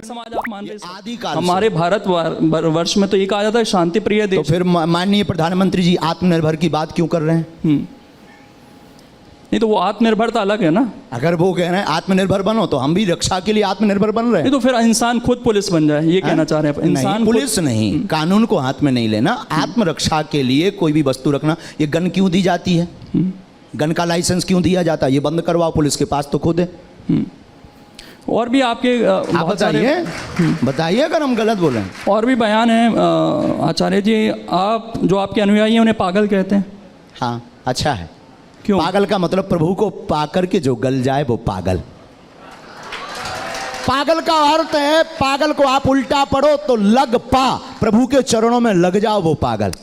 समाज आप मान रहे हैं? आदिकाल हमारे भारत वर्ष में तो ये कहा जाता है शांति प्रिय तो देश। फिर माननीय प्रधानमंत्री जी आत्मनिर्भर की बात क्यों कर रहे हैं? नहीं तो वो आत्मनिर्भरता अलग है ना। अगर वो कह रहे हैं आत्मनिर्भर बनो तो हम भी रक्षा के लिए आत्मनिर्भर बन रहे हैं। नहीं तो फिर इंसान खुद पुलिस बन जाए, ये कहना चाह रहे हैं इंसान नहीं, पुलिस नहीं, कानून को हाथ में नहीं लेना। आत्मरक्षा के लिए कोई भी वस्तु रखना। ये गन क्यों दी जाती है? गन का लाइसेंस क्यों दिया जाता है? ये बंद करवाओ, पुलिस के पास तो खुद है। और भी आपके आप बताइए अगर हम गलत बोले हैं। और भी बयान है आचार्य जी, आप जो आपके अनुयायी हैं उन्हें पागल कहते हैं। हाँ, अच्छा है। क्यों? पागल का मतलब प्रभु को पाकर के जो गल जाए वो पागल। पागल का अर्थ है, पागल को आप उल्टा पढ़ो तो लग पा, प्रभु के चरणों में लग जाओ, वो पागल।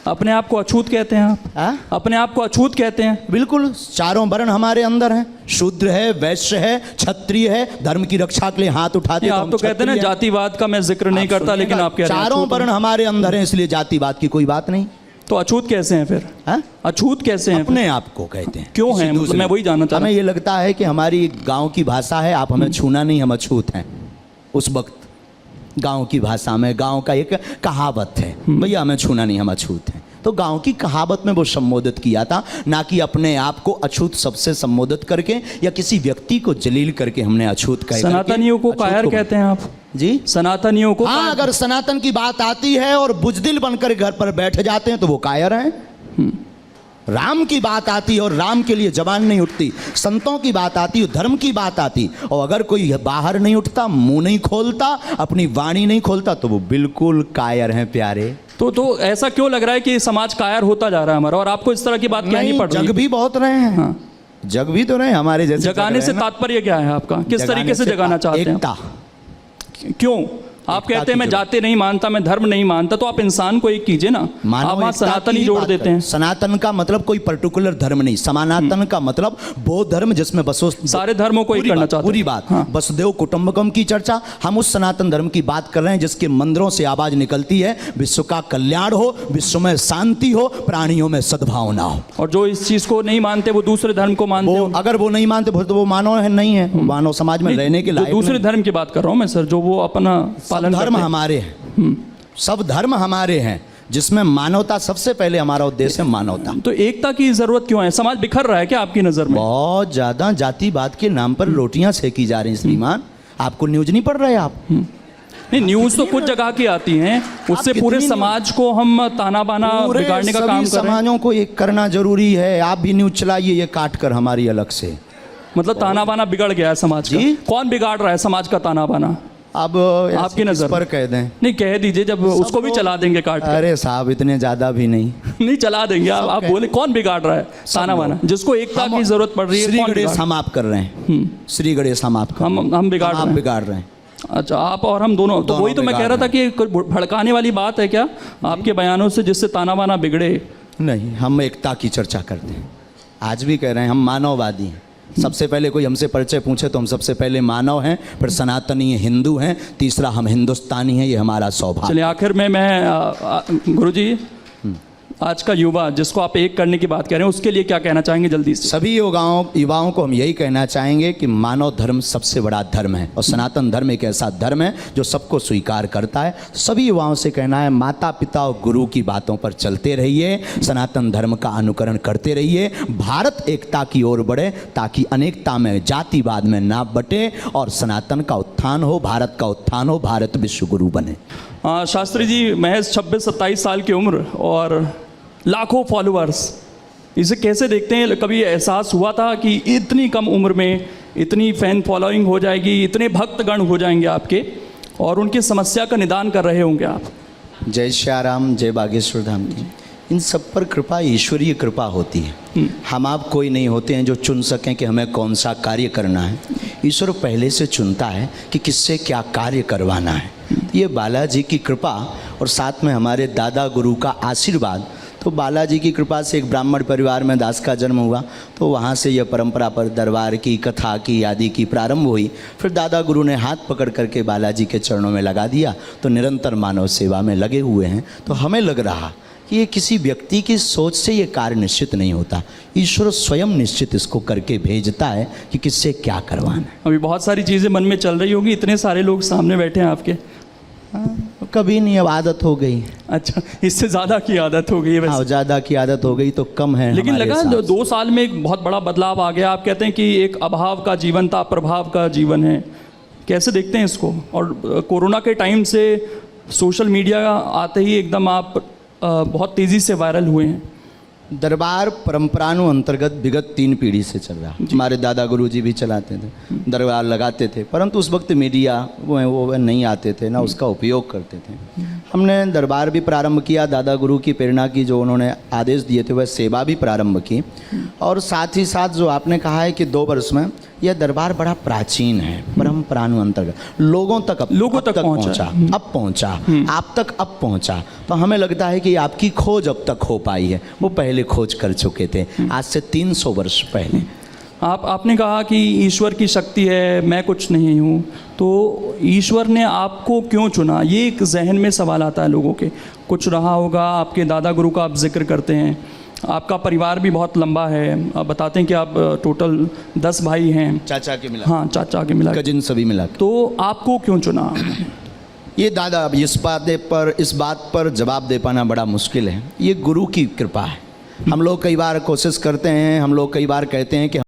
अपने आप को अछूत कहते हैं आप? आ? अपने आप को अछूत कहते हैं? बिल्कुल, चारों वर्ण हमारे अंदर हैं। शूद्र है, वैश्य है, क्षत्रिय है, धर्म की रक्षा के लिए हाथ उठाते आप तो कहते हैं ना जातिवाद का मैं जिक्र नहीं करता, लेकिन आप कह रहे हैं चारों वर्ण हमारे अंदर हैं, इसलिए जातिवाद की कोई बात नहीं। तो अछूत कैसे हैं फिर? अछूत कैसे हैं? अपने आप को कहते हैं। क्यों हैं? मतलब मैं वही जानना चाह रहा हूं। हमें ये लगता है कि हमारी गांव की भाषा है, आप हमें छूना नहीं, हम अछूत हैं। उस वक्त गांव की भाषा में, गांव का एक कहावत है, भैया हमें छूना नहीं, हम अछूत हैं। तो गांव की कहावत में वो संबोधित किया था, ना कि अपने आप को अछूत सबसे संबोधित करके या किसी व्यक्ति को जलील करके हमने अछूत कहा। सनातनियों को कायर कहते हैं आप जी? सनातनियों को? हाँ, अगर सनातन की बात आती है और बुजदिल बनकर घर पर बैठ जाते हैं तो वो कायर हैं। राम की बात आती है और राम के लिए जबान नहीं उठती, संतों की बात आती है, धर्म की बात आती, और अगर कोई बाहर नहीं उठता, मुंह नहीं खोलता, अपनी वाणी नहीं खोलता, तो वो बिल्कुल कायर हैं प्यारे। तो ऐसा क्यों लग रहा है कि समाज कायर होता जा रहा है हमारा, और आपको इस तरह की बात कहनी पड़ रही है? जग भी बहुत रहे हैं। हाँ। जग भी तो रहे हमारे जैसे। जगाने से तात्पर्य क्या है आपका? किस तरीके से जगाना चाहते हैं? एकता। क्यों? आप कहते हैं मैं जाति नहीं मानता, मैं धर्म नहीं मानता, तो आप इंसान को एक कीजिए ना। आप वहाँ सनातन ही जोड़ देते हैं। सनातन का मतलब कोई पर्टिकुलर धर्म नहीं, समानातन का मतलब वो धर्म जिसमें वसु सारे धर्मों को एक करना चाहते हैं। पूरी बात। हाँ। वसुदेव कुटुंबकम की चर्चा, हम उस सनातन धर्म की बात कर रहे हैं जिसके मंदिरों से आवाज निकलती है, विश्व का कल्याण हो, विश्व में शांति हो, प्राणियों में सद्भावना हो। और जो इस चीज को नहीं मानते वो दूसरे धर्म को मानते हैं। अगर वो नहीं मानते तो वो मानव है, नहीं है, मानव समाज में रहने के लायक। दूसरे धर्म की बात कर रहा हूँ मैं सर, जो वो अपना पालन धर्म हमारे हैं, सब धर्म हमारे हैं, जिसमें मानवता सबसे पहले, हमारा उद्देश्य है मानवता। तो एकता की जरूरत क्यों है? समाज बिखर रहा है क्या आपकी नजर में? बहुत ज्यादा जातिवाद के नाम पर रोटियां सेकी जा रही हैं श्रीमान। आपको न्यूज नहीं पढ़ रहे आप? नहीं, न्यूज तो कुछ जगह की आती हैं, उससे पूरे समाज को हम ताना बाना बिगाड़ने का काम कर रहे हैं। समाजों को एक करना जरूरी है। आप भी न्यूज चलाइए, ये काट कर हमारी अलग से। मतलब ताना बाना बिगड़ गया है समाज का। कौन बिगाड़ रहा है समाज का ताना बाना? अब आपकी नजर पर कह दें? नहीं, कह दीजिए, जब उसको भी चला देंगे काट। अरे साहब, इतने ज्यादा भी नहीं। नहीं, चला देंगे। आप बोले कौन बिगाड़ रहा है ताना बाना? जिसको एकता की जरूरत पड़ रही है। श्री गणेश हम आप कर रहे हैं, श्री गणेश हम आप हम बिगाड़ रहे हैं। अच्छा, आप और हम दोनों। तो वही तो मैं कह रहा था कि भड़काने वाली बात है क्या आपके बयानों से, जिससे ताना बाना बिगड़े? नहीं, हम एकता की चर्चा करते हैं। आज भी कह रहे हैं हम मानववादी हैं। सबसे पहले कोई हमसे परिचय पूछे तो हम सबसे पहले मानव हैं, फिर सनातनी हिंदू हैं, तीसरा हम हिंदुस्तानी हैं। ये हमारा सौभाग्य। चलिए, आखिर में मैं गुरुजी, आज का युवा जिसको आप एक करने की बात कह रहे हैं, उसके लिए क्या कहना चाहेंगे जल्दी से? सभी युवाओं को हम यही कहना चाहेंगे कि मानव धर्म सबसे बड़ा धर्म है, और सनातन धर्म एक ऐसा धर्म है जो सबको स्वीकार करता है। सभी युवाओं से कहना है, माता पिता और गुरु की बातों पर चलते रहिए, सनातन धर्म का अनुकरण करते रहिए, भारत एकता की ओर बढ़े, ताकि अनेकता में, जातिवाद में ना बटे, और सनातन का उत्थान हो, भारत का उत्थान हो, भारत विश्व गुरु बने। शास्त्री जी, महज 26-27 साल की उम्र और लाखों फॉलोअर्स, इसे कैसे देखते हैं? कभी एहसास हुआ था कि इतनी कम उम्र में इतनी फैन फॉलोइंग हो जाएगी, इतने भक्तगण हो जाएंगे आपके, और उनकी समस्या का निदान कर रहे होंगे आप? जय श्याराम, जय बागेश्वर धाम की। इन सब पर कृपा, ईश्वरीय कृपा होती है। हम आप कोई नहीं होते हैं जो चुन सकें कि हमें कौन सा कार्य करना है। ईश्वर पहले से चुनता है कि किससे क्या कार्य करवाना है। ये बालाजी की कृपा और साथ में हमारे दादा गुरु का आशीर्वाद। तो बालाजी की कृपा से एक ब्राह्मण परिवार में दास का जन्म हुआ, तो वहाँ से यह परंपरा पर दरबार की, कथा की, आदि की प्रारंभ हुई। फिर दादा गुरु ने हाथ पकड़ करके बालाजी के चरणों में लगा दिया, तो निरंतर मानव सेवा में लगे हुए हैं। तो हमें लग रहा कि ये किसी व्यक्ति की सोच से ये कार्य निश्चित नहीं होता। ईश्वर स्वयं निश्चित इसको करके भेजता है कि किससे क्या करवाना है। अभी बहुत सारी चीज़ें मन में चल रही होगी, इतने सारे लोग सामने बैठे हैं आपके। कभी नहीं, अब आदत हो गई। अच्छा, इससे ज़्यादा की आदत हो गई है हाँ, वैसे। ज़्यादा की आदत हो गई तो कम है। लेकिन हमारे लगा हिसाब से। 2 साल में एक बहुत बड़ा बदलाव आ गया। आप कहते हैं कि एक अभाव का जीवन था, प्रभाव का जीवन है। कैसे देखते हैं इसको? और कोरोना के टाइम से सोशल मीडिया आते ही एकदम आप बहुत तेज़ी से वायरल हुए हैं। दरबार परंपरानु अंतर्गत विगत 3 पीढ़ी से चल रहा। हमारे दादा गुरु जी भी चलाते थे, दरबार लगाते थे, परंतु उस वक्त मीडिया वो नहीं आते थे, ना उसका उपयोग करते थे। हमने दरबार भी प्रारंभ किया, दादा गुरु की प्रेरणा की, जो उन्होंने आदेश दिए थे वह सेवा भी प्रारंभ की। और साथ ही साथ जो आपने कहा है कि 2 वर्ष में यह दरबार बड़ा प्राचीन है, परंपरानु अंतर्गत लोगों तक पहुंचा, अब पहुंचा, आप तक अब पहुंचा। तो हमें लगता है कि आपकी खोज अब तक हो पाई है, वो पहले खोज कर चुके थे आज से 300 वर्ष पहले। आपने कहा कि ईश्वर की शक्ति है, मैं कुछ नहीं हूँ, तो ईश्वर ने आपको क्यों चुना? ये एक जहन में सवाल आता है लोगों के। कुछ रहा होगा, आपके दादा गुरु का आप जिक्र करते हैं, आपका परिवार भी बहुत लंबा है, आप बताते हैं कि आप टोटल 10 भाई हैं, चाचा के मिला, हाँ चाचा के मिला, कजिन सभी मिला। तो आपको क्यों चुना? ये दादा, अब इस बात पर जवाब दे पाना बड़ा मुश्किल है। ये गुरु की कृपा है। हम लोग कई बार कोशिश करते हैं, हम लोग कई बार कहते हैं कि